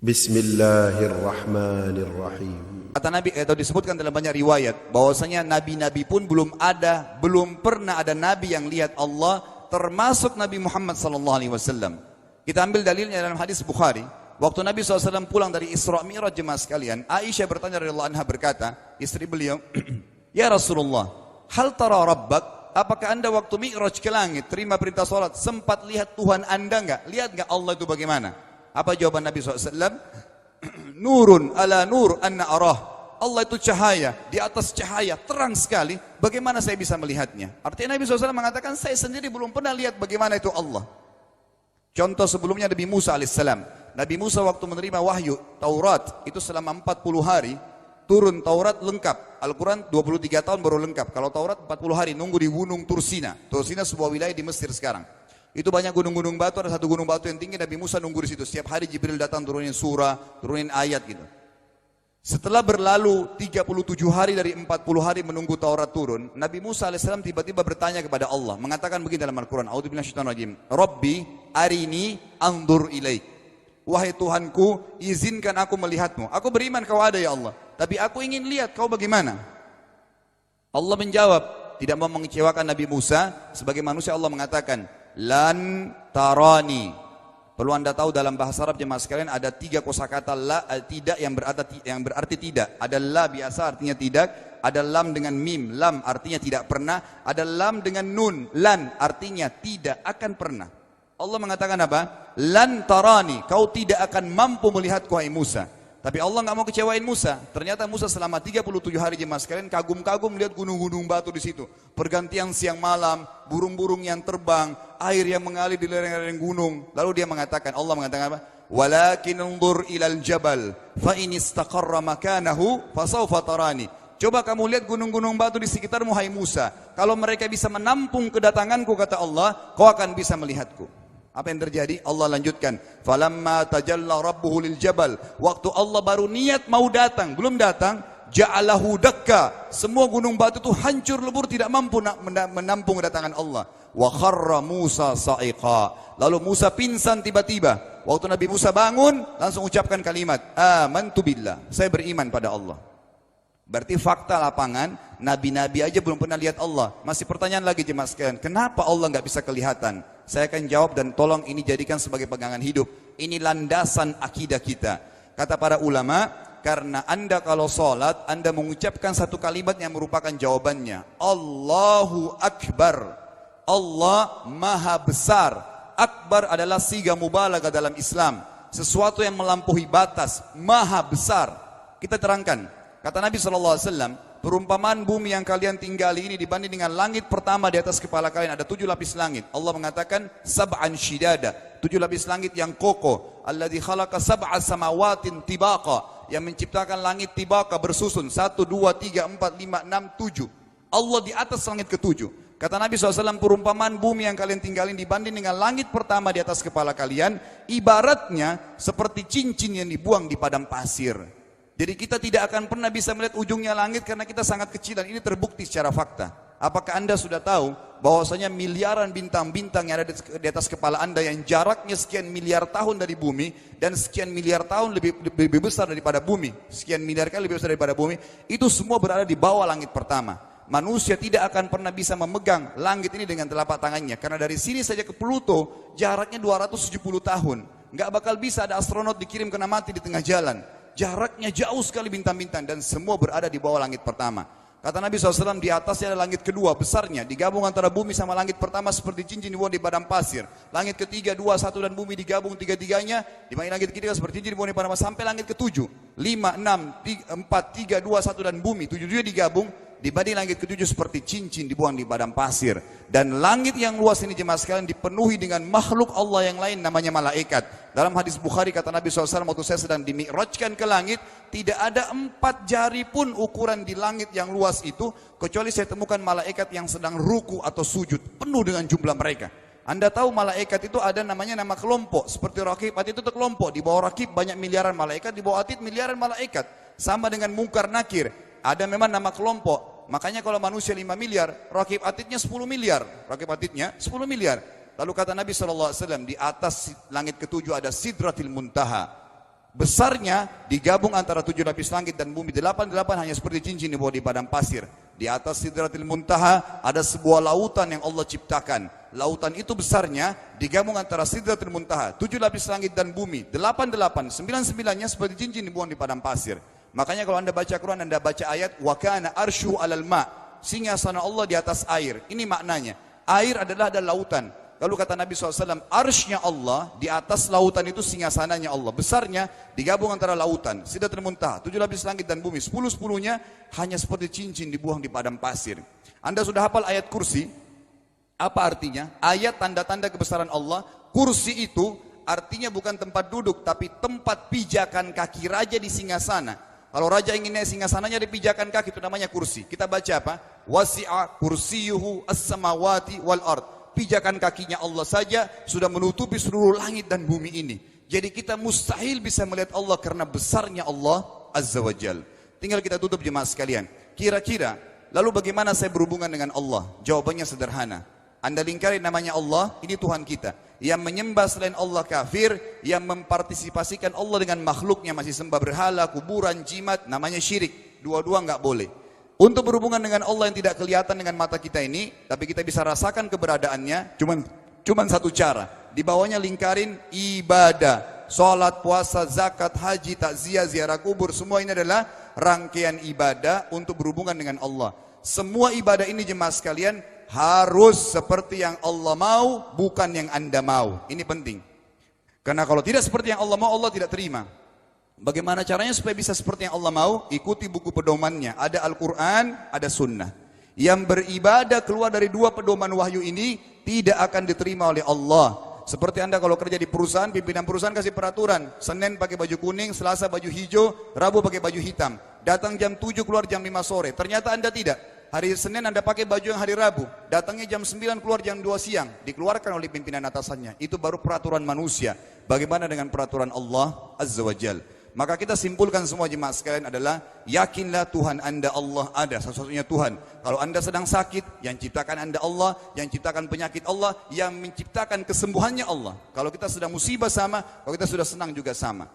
Bismillahirrahmanirrahim. Kata Nabi, atau disebutkan dalam banyak riwayat, bahwasanya nabi-nabi pun belum pernah ada nabi yang lihat Allah, termasuk Nabi Muhammad SAW. Kita ambil dalilnya dalam hadis Bukhari. Waktu Nabi SAW pulang dari Isra Mi'raj, jemaah sekalian, Aisyah bertanya radhiyallahu anha, berkata, istri beliau, ya Rasulullah, hal tara rabbak? Apakah anda waktu Mi'raj ke langit, terima perintah salat, sempat lihat Tuhan anda enggak? Lihat enggak Allah itu bagaimana? Apa jawaban Nabi SAW? Nurun ala nur anna arah. Allah itu cahaya, di atas cahaya, terang sekali. Bagaimana saya bisa melihatnya? Artinya Nabi SAW mengatakan, saya sendiri belum pernah lihat bagaimana itu Allah. Contoh sebelumnya Nabi Musa alaihissalam. Nabi Musa waktu menerima wahyu Taurat, itu selama 40 hari, turun Taurat lengkap. Al-Quran 23 tahun baru lengkap. Kalau Taurat 40 hari, nunggu di gunung Tursina. Tursina sebuah wilayah di Mesir sekarang. Itu banyak gunung-gunung batu, ada satu gunung batu yang tinggi, Nabi Musa nunggu di situ. Setiap hari Jibril datang turunin surah, turunin ayat gitu. Setelah berlalu 37 hari dari 40 hari menunggu Taurat turun, Nabi Musa alaihissalam tiba-tiba bertanya kepada Allah, mengatakan begini dalam Al-Quran, A'udzu billahi minasyaitonir rajim, Rabbi arini anzur ilaik. Wahai Tuhanku, izinkan aku melihatmu. Aku beriman kau ada ya Allah, tapi aku ingin lihat kau bagaimana. Allah menjawab, tidak mau mengecewakan Nabi Musa, sebagai manusia Allah mengatakan, lan tarani. Perlu anda tahu dalam bahasa Arab jemaah sekalian ada 3 kosakata la tidak yang berarti tidak. Ada la biasa artinya tidak, ada lam dengan mim, lam artinya tidak pernah, ada lam dengan nun, lan artinya tidak akan pernah. Allah mengatakan apa? Lan tarani, kau tidak akan mampu melihatku hai Musa. Tapi Allah nggak mau kecewain Musa. Ternyata Musa selama 37 hari jemaah sekalian kagum-kagum melihat gunung-gunung batu di situ. Pergantian siang malam, burung-burung yang terbang, air yang mengalir di lereng-lereng gunung. Lalu dia mengatakan, Allah mengatakan apa? Walakin unzur ilal jabal, fa in istaqarra makanahu fasawfa tarani. Coba kamu lihat gunung-gunung batu di sekitarmu hai Musa. Kalau mereka bisa menampung kedatanganku, kata Allah, kau akan bisa melihatku. Apa yang terjadi? Allah lanjutkan, falamma tajalla rabbuhu lil jabal. Waktu Allah baru niat mau datang, belum datang, ja'alahu dakka. Semua gunung batu itu hancur lebur, tidak mampu menampung kedatangan Allah. Wa kharra Musa sa'iqa. Lalu Musa pingsan tiba-tiba. Waktu Nabi Musa bangun, langsung ucapkan kalimat, amantu billah. Saya beriman pada Allah. Berarti fakta lapangan, nabi-nabi aja belum pernah lihat Allah. Masih pertanyaan lagi jemaah sekalian, kenapa Allah nggak bisa kelihatan? Saya akan jawab dan tolong ini jadikan sebagai pegangan hidup. Ini landasan akidah kita. Kata para ulama, karena anda kalau sholat, anda mengucapkan satu kalimat yang merupakan jawabannya. Allahu Akbar. Allah Maha Besar. Akbar adalah siga mubalaghah dalam Islam. Sesuatu yang melampaui batas, Maha Besar. Kita terangkan. Kata Nabi SAW, perumpamaan bumi yang kalian tinggali ini dibanding dengan langit pertama di atas kepala kalian ada 7 lapis langit. Allah mengatakan sab'an shidada, 7 lapis langit yang kokoh. Alladzi khalaqa sab'a samawatin tibaqa, yang menciptakan langit tibaqa bersusun 1, 2, 3, 4, 5, 6, 7. Allah di atas langit ke-7. Kata Nabi SAW, perumpamaan bumi yang kalian tinggalin dibanding dengan langit pertama di atas kepala kalian, ibaratnya seperti cincin yang dibuang di padang pasir. Jadi kita tidak akan pernah bisa melihat ujungnya langit karena kita sangat kecil, dan ini terbukti secara fakta. Apakah anda sudah tahu bahwasanya miliaran bintang-bintang yang ada di atas kepala anda yang jaraknya sekian miliar tahun dari bumi dan sekian miliar tahun lebih besar daripada bumi, sekian miliar kali lebih besar daripada bumi, itu semua berada di bawah langit pertama. Manusia tidak akan pernah bisa memegang langit ini dengan telapak tangannya karena dari sini saja ke Pluto jaraknya 270 tahun. Nggak bakal bisa ada astronot dikirim kena mati di tengah jalan. Jaraknya jauh sekali bintang-bintang dan semua berada di bawah langit pertama. Kata Nabi SAW, di atasnya ada langit kedua besarnya, digabung antara bumi sama langit pertama seperti cincin dibuang di padang pasir. Langit ketiga, 2, 1 dan bumi digabung tiga-tiganya, di mana langit ketiga seperti cincin dibuang di padang pasir sampai langit ke-7. 5, 6, 4, 3, 2, 1 dan bumi, 7 digabung. Dibanding langit ke-7 seperti cincin dibuang di padang pasir. Dan langit yang luas ini jemaah sekalian dipenuhi dengan makhluk Allah yang lain namanya malaikat. Dalam hadis Bukhari kata Nabi SAW, waktu saya sedang dimi'rajkan ke langit, tidak ada 4 jari pun ukuran di langit yang luas itu, kecuali saya temukan malaikat yang sedang ruku atau sujud, penuh dengan jumlah mereka. Anda tahu malaikat itu ada namanya nama kelompok, seperti Raqib, Atid itu kelompok. Di bawah Raqib banyak miliaran malaikat, di bawah Atid miliaran malaikat. Sama dengan Munkar Nakir, ada memang nama kelompok. Makanya kalau manusia 5 miliar, Raqib Atidnya 10 miliar. Raqib Atidnya 10 miliar. Lalu kata Nabi SAW, di atas langit ke-7 ada Sidratil Muntaha. Besarnya digabung antara 7 lapis langit dan bumi. 8 hanya seperti cincin di bawah di padang pasir. Di atas Sidratil Muntaha ada sebuah lautan yang Allah ciptakan. Lautan itu besarnya digabung antara Sidratil Muntaha, 7 lapis langit dan bumi. 9-9-nya seperti cincin dibuang di padang pasir. Makanya kalau Anda baca Quran, Anda baca ayat wa kana arsyu 'alal ma'. Singgasana Allah di atas air. Ini maknanya. Air adalah ada lautan. Lalu kata Nabi SAW, arsy-nya Allah di atas lautan itu singgasananya Allah. Besarnya digabung antara lautan, Sidratul Muntaha, 7 lapis langit dan bumi. 10-10-nya hanya seperti cincin dibuang di padang pasir. Anda sudah hafal ayat kursi? Apa artinya? Ayat tanda-tanda kebesaran Allah. Kursi itu artinya bukan tempat duduk, tapi tempat pijakan kaki raja di singgasana. Kalau raja ingin naik singgasananya di pijakan kaki, itu namanya kursi. Kita baca apa? Wasi'a kursiyuhu as-samawati wal ard. Pijakan kakinya Allah saja sudah menutupi seluruh langit dan bumi ini. Jadi kita mustahil bisa melihat Allah karena besarnya Allah Azza wa Jal. Tinggal kita tutup jemaah sekalian. Kira-kira, lalu bagaimana saya berhubungan dengan Allah? Jawabannya sederhana. Anda lingkari namanya Allah, ini Tuhan kita. Yang menyembah selain Allah kafir, yang mempartisipasikan Allah dengan makhluknya, masih sembah berhala, kuburan, jimat, namanya syirik. Dua-dua enggak boleh. Untuk berhubungan dengan Allah yang tidak kelihatan dengan mata kita ini, tapi kita bisa rasakan keberadaannya, cuman satu cara. Di bawahnya lingkarin ibadah, salat, puasa, zakat, haji, takziah, ziarah kubur, semua ini adalah rangkaian ibadah untuk berhubungan dengan Allah. Semua ibadah ini jemaah sekalian harus seperti yang Allah mau, bukan yang Anda mau. Ini penting. Karena kalau tidak seperti yang Allah mau, Allah tidak terima. Bagaimana caranya supaya bisa seperti yang Allah mau? Ikuti buku pedomannya. Ada Al-Quran, ada Sunnah. Yang beribadah keluar dari 2 pedoman wahyu ini tidak akan diterima oleh Allah. Seperti Anda kalau kerja di perusahaan, pimpinan perusahaan kasih peraturan. Senin pakai baju kuning, Selasa baju hijau, Rabu pakai baju hitam. Datang jam 7, keluar jam 5 sore. Ternyata Anda tidak. Hari Senin Anda pakai baju yang hari Rabu. Datangnya jam 9, keluar jam 2 siang. Dikeluarkan oleh pimpinan atasannya. Itu baru peraturan manusia. Bagaimana dengan peraturan Allah Azza wa Jal? Maka kita simpulkan semua jemaah sekalian adalah yakinlah Tuhan Anda Allah ada, satu-satunya Tuhan. Kalau Anda sedang sakit, yang ciptakan Anda Allah, yang ciptakan penyakit Allah, yang menciptakan kesembuhannya Allah. Kalau kita sedang musibah sama, kalau kita sudah senang juga sama.